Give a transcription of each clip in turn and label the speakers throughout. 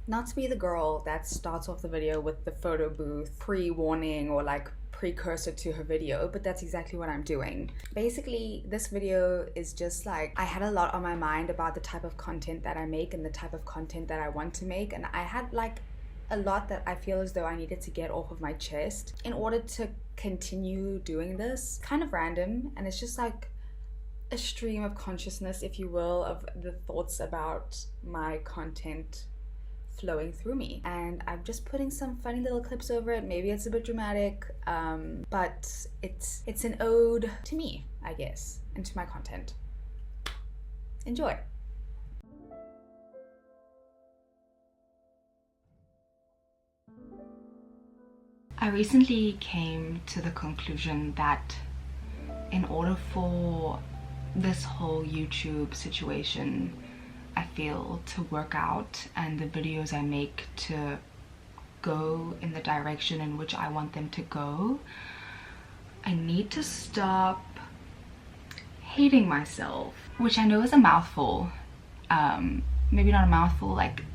Speaker 1: Not to be the girl that starts off the video with the photo booth pre-warning or like precursor to her video, but that's exactly what I'm doing. Basically, this video is just like, I had a lot on my mind about the type of content that I make and the type of content that I want to make, and I had like a lot that I feel as though I needed to get off of my chest in order to continue doing this. Kind of random, and it's just like a stream of consciousness, if you will, of the thoughts about my content flowing through me, and I'm just putting some funny little clips over it. Maybe it's a bit dramatic, but it's an ode to me, I guess, and to my content. Enjoy. I recently came to the conclusion that in order for this whole YouTube situation, I feel, to work out and the videos I make to go in the direction in which I want them to go, I need to stop hating myself, which I know is a mouthful. Maybe not a mouthful, like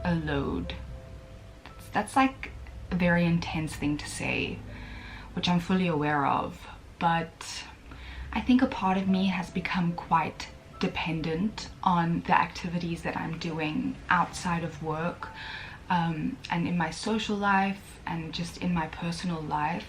Speaker 1: a load. That's like a very intense thing to say, which I'm fully aware of, but I think a part of me has become quite dependent on the activities that I'm doing outside of work, and in my social life and just in my personal life.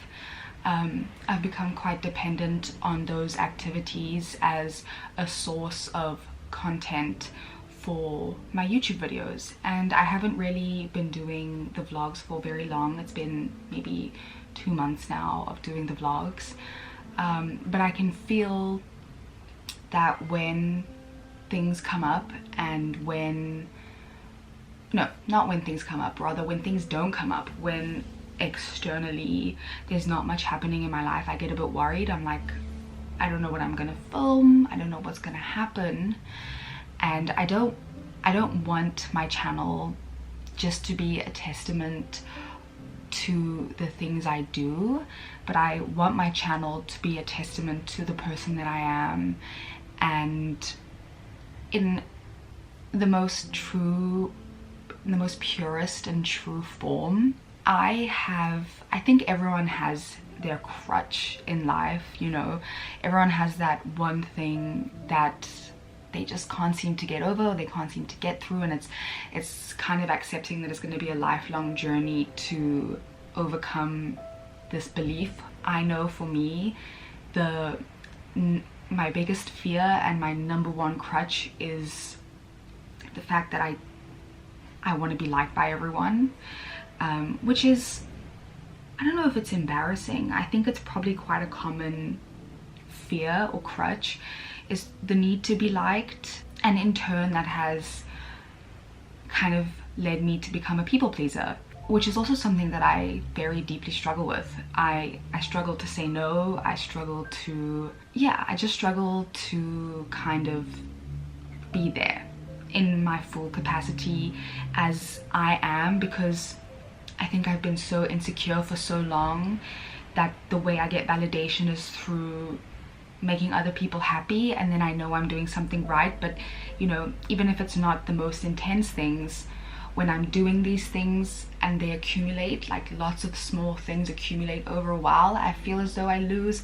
Speaker 1: I've become quite dependent on those activities as a source of content for my YouTube videos, and I haven't really been doing the vlogs for very long. It's been maybe 2 months now of doing the vlogs, but I can feel that when things come up, and when not when things come up, rather when things don't come up, when externally there's not much happening in my life, I get a bit worried. I'm like, I don't know what I'm gonna film, I don't know what's gonna happen, and I don't want my channel just to be a testament to the things I do, but I want my channel to be a testament to the person that I am, and in the most purest and true form. I think everyone has their crutch in life, you know. Everyone has that one thing that they just can't seem to get over, they can't seem to get through, and it's kind of accepting that it's going to be a lifelong journey to overcome this belief. I know for me, my biggest fear and my number one crutch is the fact that I want to be liked by everyone, which is, I don't know if it's embarrassing. I think it's probably quite a common fear or crutch, is the need to be liked, and in turn that has kind of led me to become a people pleaser, which is also something that I very deeply struggle with. I struggle to say no. I just struggle to kind of be there in my full capacity as I am, because I think I've been so insecure for so long that the way I get validation is through making other people happy, and then I know I'm doing something right. But you know, even if it's not the most intense things, when I'm doing these things and they accumulate, like lots of small things accumulate over a while, I feel as though I lose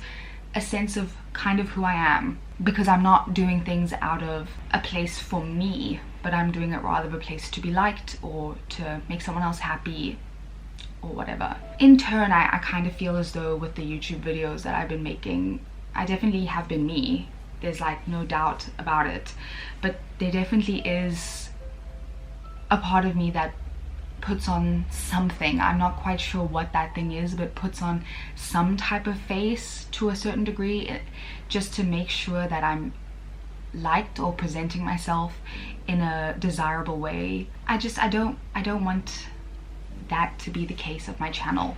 Speaker 1: a sense of kind of who I am, because I'm not doing things out of a place for me, but I'm doing it rather of a place to be liked or to make someone else happy or whatever. In turn, I kind of feel as though with the YouTube videos that I've been making, I definitely have been me. There's like no doubt about it, but there definitely is a part of me that puts on something. I'm not quite sure what that thing is, but puts on some type of face to a certain degree, just to make sure that I'm liked or presenting myself in a desirable way. I don't want that to be the case of my channel.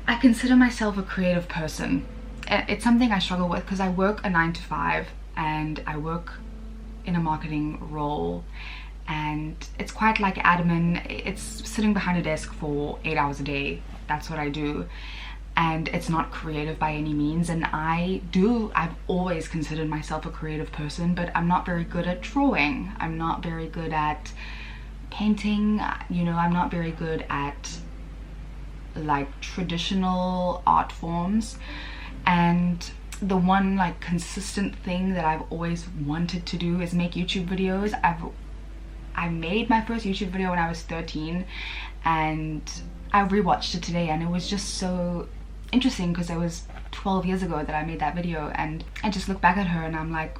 Speaker 1: I consider myself a creative person. It's something I struggle with because I work a 9 to 5 and I work in a marketing role, and it's quite like admin. It's sitting behind a desk for 8 hours a day. That's what I do, and it's not creative by any means. And I've always considered myself a creative person, but I'm not very good at drawing. I'm not very good at painting. You know, I'm not very good at like traditional art forms, and the one like consistent thing that I've always wanted to do is make YouTube videos. I made my first YouTube video when I was 13, and I rewatched it today, and it was just so interesting because it was 12 years ago that I made that video, and I just look back at her and I'm like,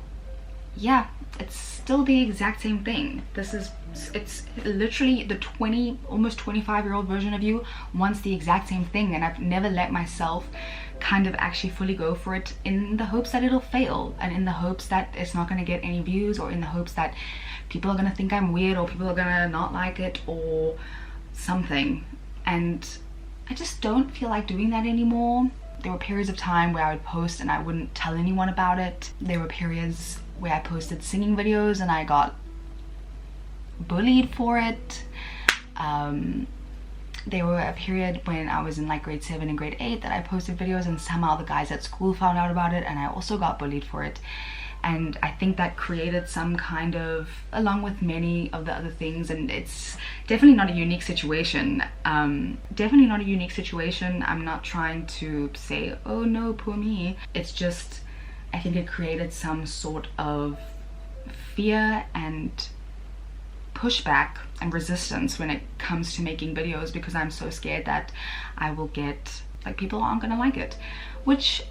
Speaker 1: yeah, it's still the exact same thing. It's literally the almost 25-year-old version of you wants the exact same thing, and I've never let myself kind of actually fully go for it in the hopes that it'll fail, and in the hopes that it's not going to get any views, or in the hopes that people are going to think I'm weird, or people are going to not like it or something. And I just don't feel like doing that anymore. There were periods of time where I would post and I wouldn't tell anyone about it. There were periods where I posted singing videos and I got bullied for it. There were a period when I was in like grade 7 and grade 8 that I posted videos, and somehow the guys at school found out about it, and I also got bullied for it. And I think that created some kind of, along with many of the other things, and it's definitely not a unique situation. Definitely not a unique situation. I'm not trying to say, oh no, poor me. It's just, I think it created some sort of fear and pushback and resistance when it comes to making videos, because I'm so scared that I will get, like, people aren't gonna like it. Which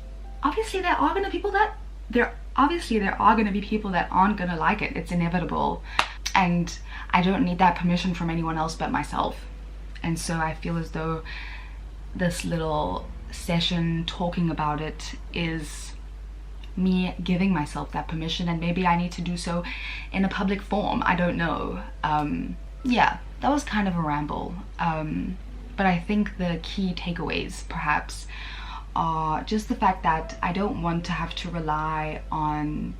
Speaker 1: obviously there are gonna be people that aren't gonna like it. It's inevitable, and I don't need that permission from anyone else but myself. And so I feel as though this little session talking about it is me giving myself that permission, and maybe I need to do so in a public form. I don't know. Yeah, that was kind of a ramble, but I think the key takeaways perhaps are just the fact that I don't want to have to rely on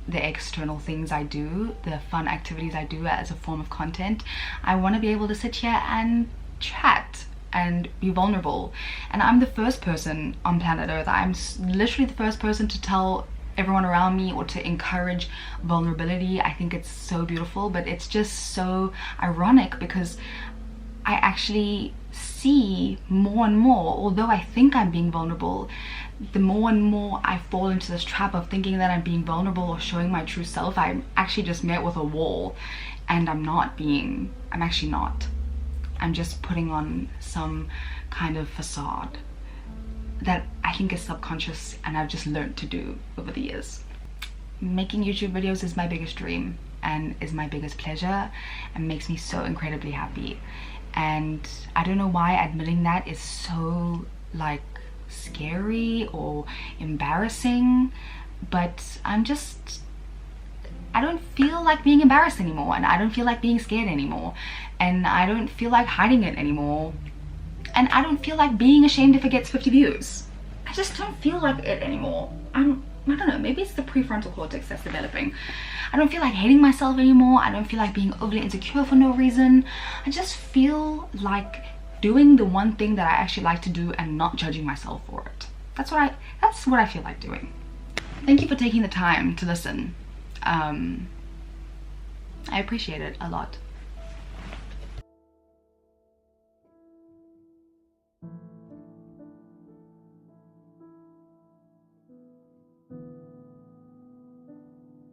Speaker 1: the external things I do, the fun activities I do as a form of content. I want to be able to sit here and chat and be vulnerable, and I'm the first person on planet Earth. I'm literally the first person to tell everyone around me or to encourage vulnerability. I think it's so beautiful, but it's just so ironic because I actually see more and more, although I think I'm being vulnerable, the more and more I fall into this trap of thinking that I'm being vulnerable or showing my true self. I'm actually just met with a wall, and I'm actually not. I'm just putting on some kind of facade that I think is subconscious, and I've just learned to do over the years. Making YouTube videos is my biggest dream and is my biggest pleasure and makes me so incredibly happy. And I don't know why admitting that is so like scary or embarrassing, but I don't feel like being embarrassed anymore, and I don't feel like being scared anymore, and I don't feel like hiding it anymore, and I don't feel like being ashamed if it gets 50 views. I just don't feel like it anymore. I don't know, maybe it's the prefrontal cortex that's developing. I don't feel like hating myself anymore. I don't feel like being overly insecure for no reason. I just feel like doing the one thing that I actually like to do and not judging myself for it. That's what I feel like doing. Thank you for taking the time to listen. I appreciate it a lot.